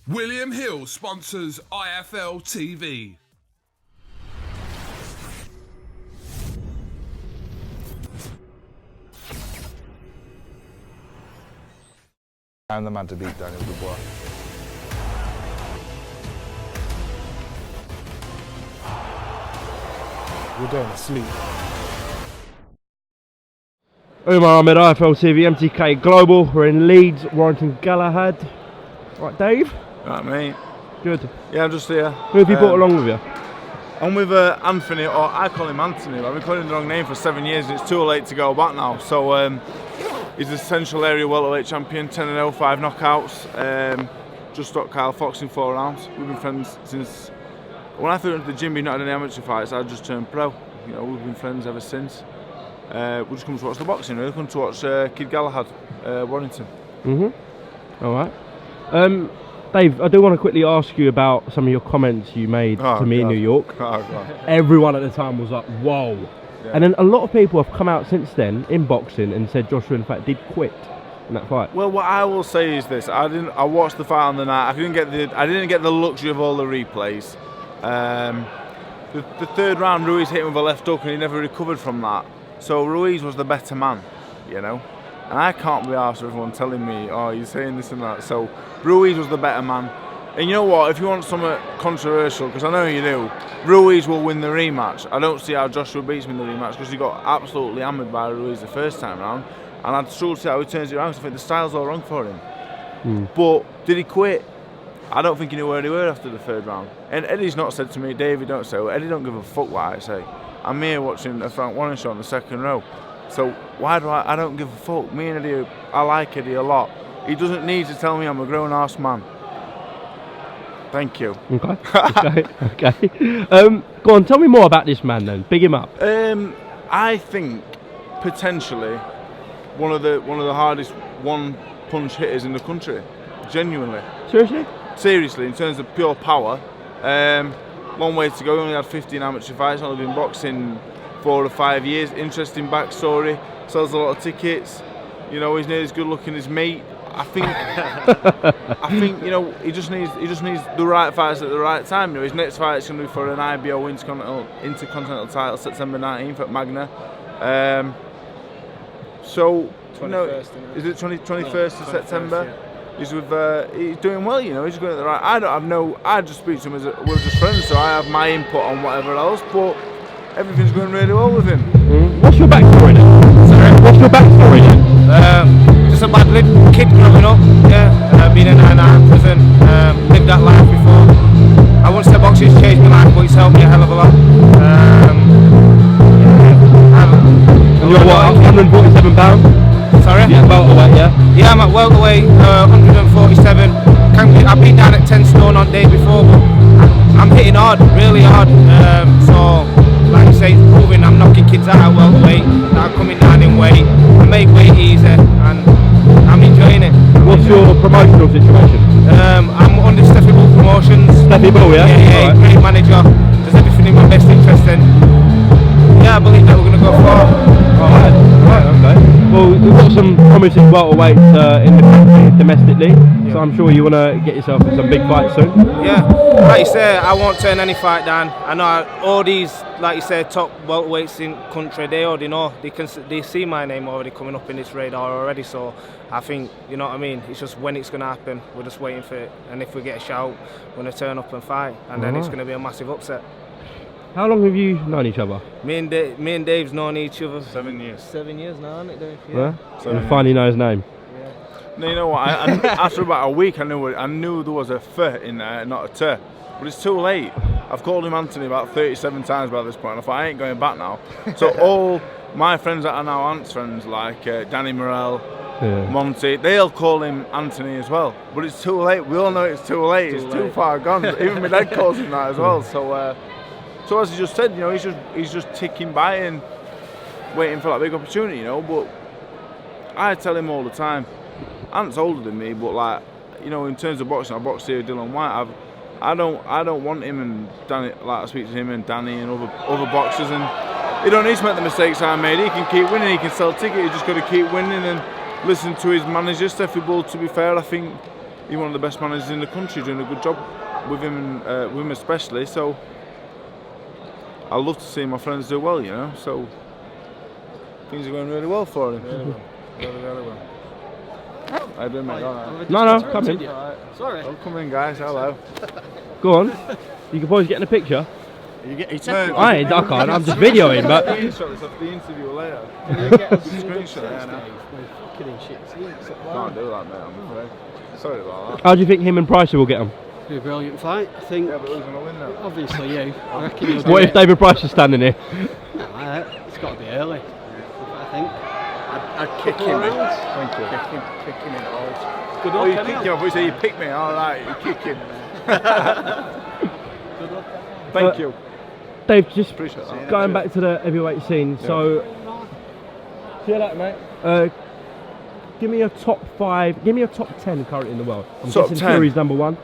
William Hill sponsors IFL TV. I'm the man to beat Daniel Dubois. We're going to sleep. UMAR, AHMED, IFL TV, MTK Global. We're in Leeds, Warrington Galahad. Right, Dave? Right, mate. Good. Yeah, I'm just here. Who have you brought along with you? I'm with Anthony, or I call him Anthony. I've been calling him the wrong name for 7 years and it's too late to go back now. So he's the Central Area Welterweight Champion, 10-0, 5 knockouts. Just stopped Kyle Fox in 4 rounds. We've been friends since... When I threw into the gym, he'd not had any amateur fights, I just turned pro. You know, we've been friends ever since. We just come to watch the boxing, really. Come to watch Kid Galahad, Warrington. All right. Dave, I do want to quickly ask you about some of your comments you made to me in New York. Oh, God. Everyone at the time was like, whoa. Yeah. And then a lot of people have come out since then in boxing and said Joshua, in fact, did quit in that fight. Well, what I will say is this: I watched the fight on the night. I didn't get the luxury of all the replays. The third round, Ruiz hit him with a left hook and he never recovered from that. So Ruiz was the better man, you know. And I can't be arsed with everyone telling me, oh, you're saying this and that. So Ruiz was the better man. And you know what, if you want something controversial, because I know you do, Ruiz will win the rematch. I don't see how Joshua beats him in the rematch because he got absolutely hammered by Ruiz the first time round. And I'd struggle to see how he turns it around because I think the style's all wrong for him. But did he quit? I don't think he knew where he were after the third round. And Eddie's not said to me, David, don't say, well, Eddie don't give a fuck what I say. I'm here watching a Frank Warren show on the second row. So why do I don't give a fuck. Me and Eddie, I like Eddie a lot. He doesn't need to tell me I'm a grown-ass man. Thank you. Okay. Go on, tell me more about this man then. Big him up. I think potentially one of the hardest one-punch hitters in the country. Genuinely. Seriously, in terms of pure power. Long way to go. He only had 15 amateur fights. Only been boxing 4 or 5 years. Interesting backstory. Sells a lot of tickets. You know, he's nearly as good looking as me. I think you know, he just needs the right fights at the right time. You know, his next fight is going to be for an IBO Intercontinental title, September 19th at Magna. So, you know, is it 21st of September? Yeah. He's he's doing well, you know. He's going at the right. I just speak to him we're just friends, so I have my input on whatever else. But everything's going really well with him. What's your backstory then? Sorry? What's your backstory then? Just a bad kid growing up. Yeah, been in 9 prison. Lived that life before. I won't say boxing's changed my life, but it's helped me a hell of a lot. And you're what, 147 pounds? Sorry? Yeah, welterweight, yeah? Yeah, I'm at welterweight, 147. I've been down at 10 stone on day before, but I'm hitting hard, really hard. So, like I say, it's proving I'm knocking kids out at welterweight that are coming down in weight. I make weight easy, and I'm enjoying it. What's your promotional situation? I'm under Steffi Bull Promotions. Steffi Bull, yeah? Yeah, right. Great manager. Does everything in my best interest, and yeah, I believe that we're going to go far. Right, okay. Well, we've got some promising welterweights in the country domestically, so I'm sure you want to get yourself in some big fights soon. Yeah, like you say, I won't turn any fight down. I know all these, like you say, top welterweights in country, they already know. They see my name already coming up in this radar already, so I think, you know what I mean, it's just when it's going to happen, we're just waiting for it. And if we get a shout, we're going to turn up and fight, and then it's going to be a massive upset. How long have you known each other? Me and Dave's known each other 7 years. 7 years now, isn't it, Dave? Yeah. You finally know his name. Yeah. No, you know what? After about a week, I knew there was a F in there, not a T. But it's too late. I've called him Anthony about 37 times by this point. And I thought I ain't going back now. So all my friends that are now Ant's friends, like Danny Morell, Monty, they'll call him Anthony as well. But it's too late. We all know it's too late. It's too far gone. Even my dad calls him that as well. So as he just said, you know, he's just ticking by and waiting for that big opportunity, you know. But I tell him all the time, Ant's older than me, but like, you know, in terms of boxing, I box here with Dylan White. I don't want him and Danny, like I speak to him and Danny and other boxers, and he don't need to make the mistakes I made. He can keep winning, he can sell tickets. He just got to keep winning and listen to his manager, Steffi Bull. To be fair, I think he's one of the best managers in the country, doing a good job with him especially. So I love to see my friends do well, you know. So things are going really well for him. Really well. Really well. I do, mate. No, come in. Sorry. Oh, come in, guys. Hello. Go on. You can boys get in a picture. You get No, I can't. I'm just videoing, but Screenshot this off the interview later. Screenshot, yeah, no. Can't do that, mate. I'm afraid. Sorry about that. how do you think him and Price will get them? Be a brilliant fight. I think. Yeah, but who's gonna win now? Obviously you. I reckon you'll do What if it. David Price is standing here? No, it's got to be early. I think. I'd kick him. Thank you. Kick him in all. Good Oh, luck. you kick him. I thought you said you pick me. All right, you kick him. Thank you. Dave, just Appreciate that. going back to the heavyweight scene. So, see that, mate. Give me a top 5. Give me a top 10 currently in the world. I'm Top guessing 10. Fury's number 1.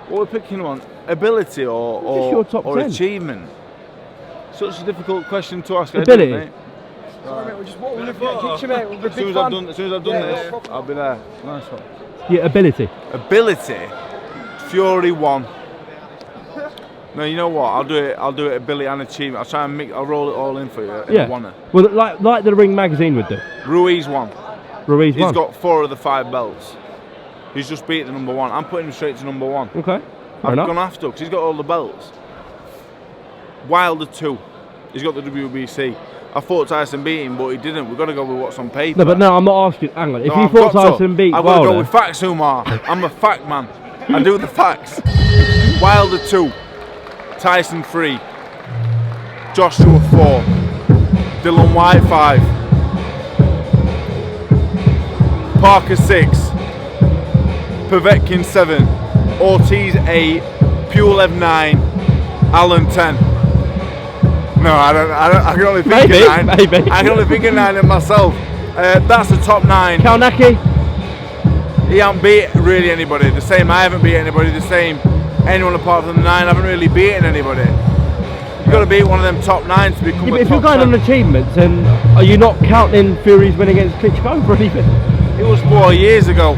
What we're picking on? Ability Just or your top 10. achievement? Such a difficult question to ask. Ability. Mate. As soon as I've done this, I'll be there. Nice one. Yeah, ability. Ability. Fury 1. No, you know what? I'll do it ability and achievement. I'll try and I'll roll it all in for you. Yeah. Well, like the Ring magazine would do. Ruiz 1. Ruiz He's 1. got 4 of the 5 belts. He's just beat the number 1. I'm putting him straight to number 1. Okay. Fair I'm enough. gonna have to because he's got all the belts. Wilder 2. He's got the WBC. I thought Tyson beat him, but he didn't. We've got to go with what's on paper. No, but no, I'm not asking. Hang on. If No, you I've thought got to. Tyson beat I've got to Wilder, go with facts, Umar. I'm a fact man. I do the facts. Wilder 2. Tyson 3. Joshua 4. Dylan White 5. Parker 6. Povetkin 7. Ortiz 8. Pulev 9. Allen 10. No, I can only think Maybe, of 9. maybe. I can only think of 9 of myself. That's the top 9. Kalnacki. He hasn't beat really anybody. The same, I haven't beat anybody. The same, anyone apart from the 9 haven't really beaten anybody. You've got to beat one of them top 9 to become Yeah, a but if you're top going 10. on achievements, then are you not counting Fury's win against Klitschko for anything? It was 4 years ago,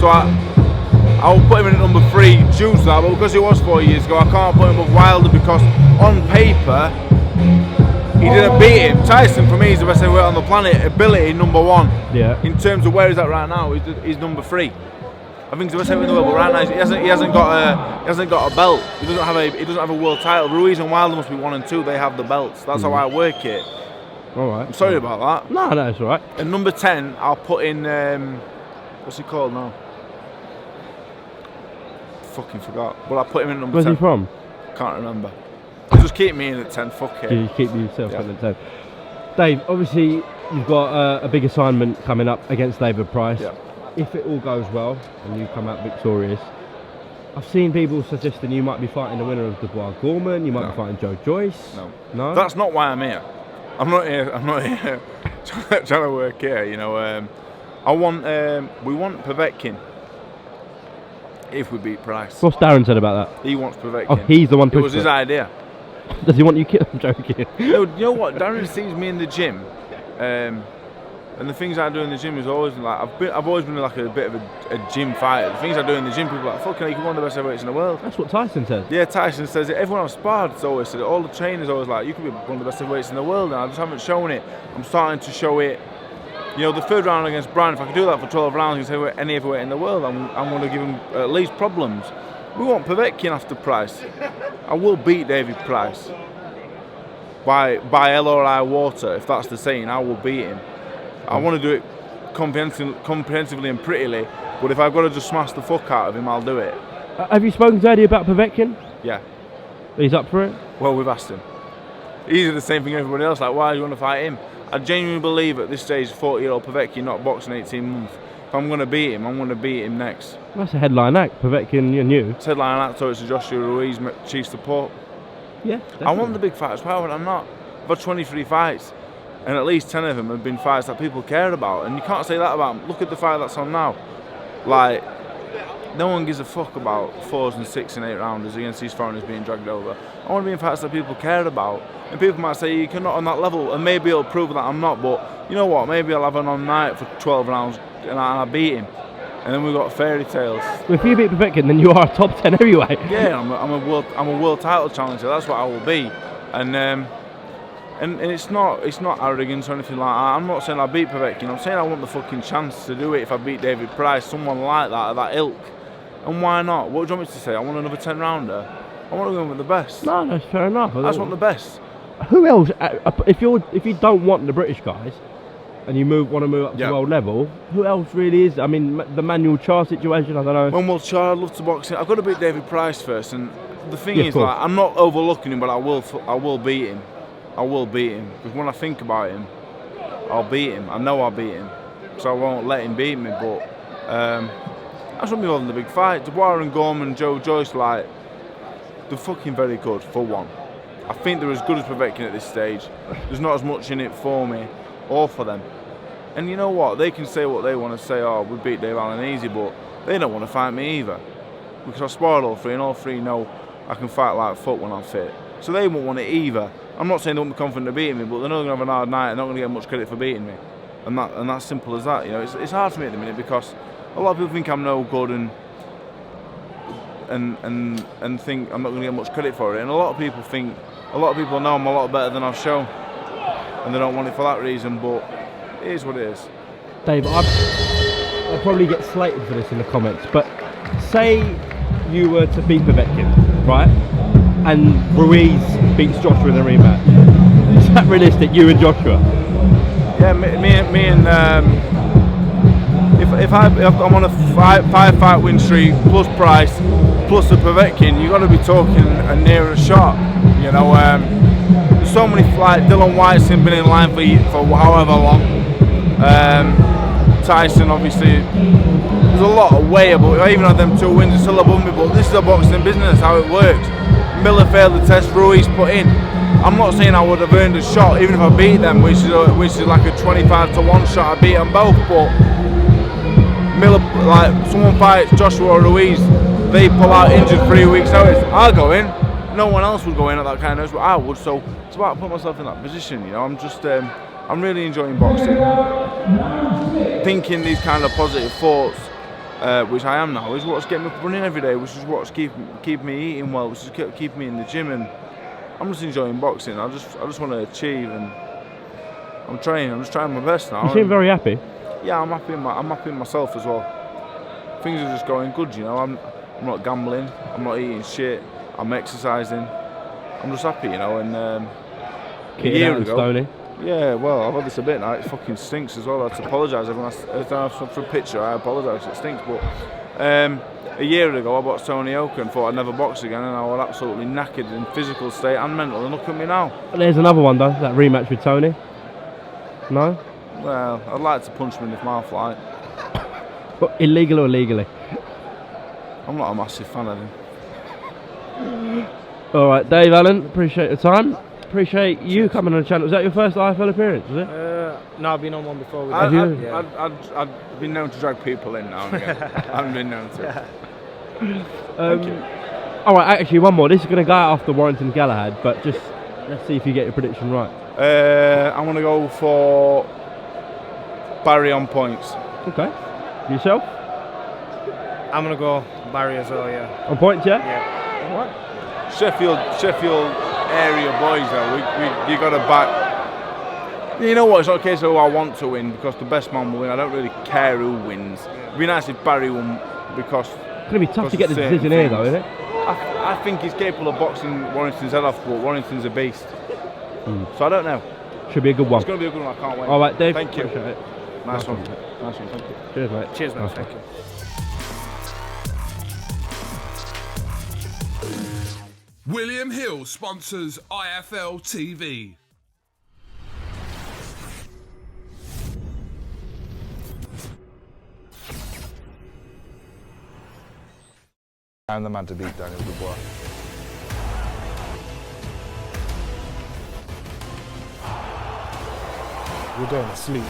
so I will put him in at number 3 due to that. But because it was 4 years ago, I can't put him above Wilder because on paper he didn't beat him. Tyson for me is the best heavyweight on the planet. Ability number 1. Yeah. In terms of where he's at right now, he's number 3. I think he's the best heavyweight in the world, but right now he hasn't got a belt. He doesn't have a world title. Ruiz and Wilder must be 1 and 2. They have the belts. That's how I work it. All right. I'm sorry about that. No, it's all right. And number 10, I'll put in what's he called now? Fucking forgot. But I put him in number Where's 10. he from? Can't remember. Just keep me in at 10. Fuck it. You keep yourself Yeah. on the 10. Dave, obviously you've got a big assignment coming up against David Price. Yeah. If it all goes well and you come out victorious, I've seen people suggesting you might be fighting the winner of Dubois Gorman, you might No. be fighting Joe Joyce. No. No? That's not why I'm here. I'm not here trying to work here. You know, we want Povetkin. If we beat Price, What's Darren said about that? he wants Povetkin. Oh, he's the one It was pushing his idea. Does he want you killed? I'm joking. No, you know what? Darren sees me in the gym, and the things I do in the gym is always like I've always been like a bit of a gym fighter. The things I do in the gym, people are like, fucking, you're one of the best heavyweights in the world. That's what Tyson said. Yeah, Tyson says it. Everyone I've sparred has always said it. All the trainers always like, you could be one of the best heavyweights in the world, and I just haven't shown it. I'm starting to show it. You know, the 3rd round against Brian, if I could do that for 12 rounds against any heavyweight in the world, I'm going to give him at least problems. We want Povetkin after Price. I will beat David Price. By hell or high water, if that's the saying, I will beat him. I want to do it comprehensively and prettily, but if I've got to just smash the fuck out of him, I'll do it. Have you spoken to Eddie about Povetkin? Yeah. He's up for it? Well, we've asked him. He's the same thing everybody else, like, why do you want to fight him? I genuinely believe at this stage, 40-year-old Povetkin not boxing 18 months. If I'm going to beat him, I'm going to beat him next. That's a headline act, Povetkin and you. Headline act, so it's a Joshua Ruiz chief support. Yeah, I want the big fights, why would I not? I've had 23 fights, and at least 10 of them have been fights that people care about, and you can't say that about them. Look at the fight that's on now. Like, no one gives a fuck about 4s and 6 and 8 rounders against these foreigners being dragged over. I want to be in fights that people care about, and people might say you're not on that level, and maybe it'll prove that I'm not, but you know what, maybe I'll have an on night for 12 rounds and I beat him. And then we've got Fairy Tales. Well, if you beat Povetkin, then you are a top 10 heavyweight. Yeah, I'm a world title challenger. That's what I will be. And it's not arrogance or anything like that. I'm not saying I beat Povetkin. I'm saying I want the fucking chance to do it if I beat David Price, someone like that, of that ilk. And why not? What do you want me to say? I want another 10-rounder. I want to go in with the best. No, that's fair enough. I just want the best. Who else? If you don't want the British guys, and you want to move up to world level, who else really is? I mean, the Manuel Char situation. I don't know. Manuel Char, I'd love to box him. I've got to beat David Price first, and the thing is, like, I'm not overlooking him, but I will beat him. I will beat him because when I think about him, I'll beat him. I know I'll beat him, so I won't let him beat me. But I just want to be holding the big fight. Dubois and Gorman, Joe Joyce, like, they're fucking very good for one. I think they're as good as Povetkin at this stage. There's not as much in it for me or for them. And you know what? They can say what they want to say. Oh, we beat Dave Allen easy, but they don't want to fight me either. Because I spoiled all three, and all three know I can fight like fuck when I'm fit. So they won't want it either. I'm not saying they won't be confident of beating me, but they're not going to have an hard night and not going to get much credit for beating me. And that's simple as that. You know, it's hard for me at the minute because a lot of people think I'm no good and think I'm not going to get much credit for it. And a lot of people know I'm a lot better than I've shown, and they don't want it for that reason. But it is what it is. Dave, I'll probably get slated for this in the comments, but say you were to beat Povetkin, right? And Ruiz beats Joshua in a rematch. Is that realistic, you and Joshua? Yeah, me and if I'm on a five-fight win streak plus Price plus a Povetkin, you've got to be talking a nearer shot. You know, there's so many, like Dylan White's been in line for however long. Tyson, obviously, there's a lot of way above. I even had them 2 wins, it's still above me. But this is a boxing business, how it works. Miller failed the test, Ruiz put in. I'm not saying I would have earned a shot even if I beat them, which is like a 25-to-1 shot. I beat them both, but Miller, like someone fights Joshua or Ruiz, they pull out injured 3 weeks notice. I'll go in. No one else would go in at that kind of notice, but I would. So it's about putting myself in that position. You know, I'm really enjoying boxing. Thinking these kind of positive thoughts, which I am now, is what's getting me running every day, which is what's keeping me eating well, which is keeping me in the gym, and I'm just enjoying boxing. I just want to achieve, and I'm just trying my best now. You seem very happy. Yeah, I'm happy in myself as well. Things are just going good, you know. I'm not gambling, I'm not eating shit, I'm exercising. I'm just happy, you know. And a year ago, Stoney. Yeah, well, I've had this a bit now. It fucking stinks as well. I have to apologise. Every time I for a picture, I apologise. It stinks. But a year ago, I boxed Tony Oka and thought I'd never box again, and I was absolutely knackered in physical state and mental. And look at me now. But there's another one though. That rematch with Tony. No. Well, I'd like to punch him in his mouth, like. But illegal or legally? I'm not a massive fan of him. All right, Dave Allen. Appreciate your time. Appreciate you coming on the channel. Was that your first IFL appearance, was it? No, I've been on one before. I've been known to drag people in now and again. I haven't been known to. Thank you. All right, actually, one more. This is going to go out after Warrington Galahad, but just let's see if you get your prediction right. I'm going to go for Barry on points. Okay. Yourself? I'm going to go Barry as well, yeah. On points, yeah? Yeah. All right. Sheffield area boys though, you got to back. You know what, it's not a case of who I want to win because the best man will win. I don't really care who wins. It'd be nice if Barry won because it's going to be tough to get the decision here though, isn't it? I think he's capable of boxing Warrington's head off, but Warrington's a beast. So I don't know. Should be a good one. It's going to be a good one, I can't wait. All right, Dave. Thank you. Nice one, thank you. Cheers, mate. Cheers, mate. Thank you. William Hill sponsors IFL TV. I'm the man to beat Daniel Dubois. We're going to sleep.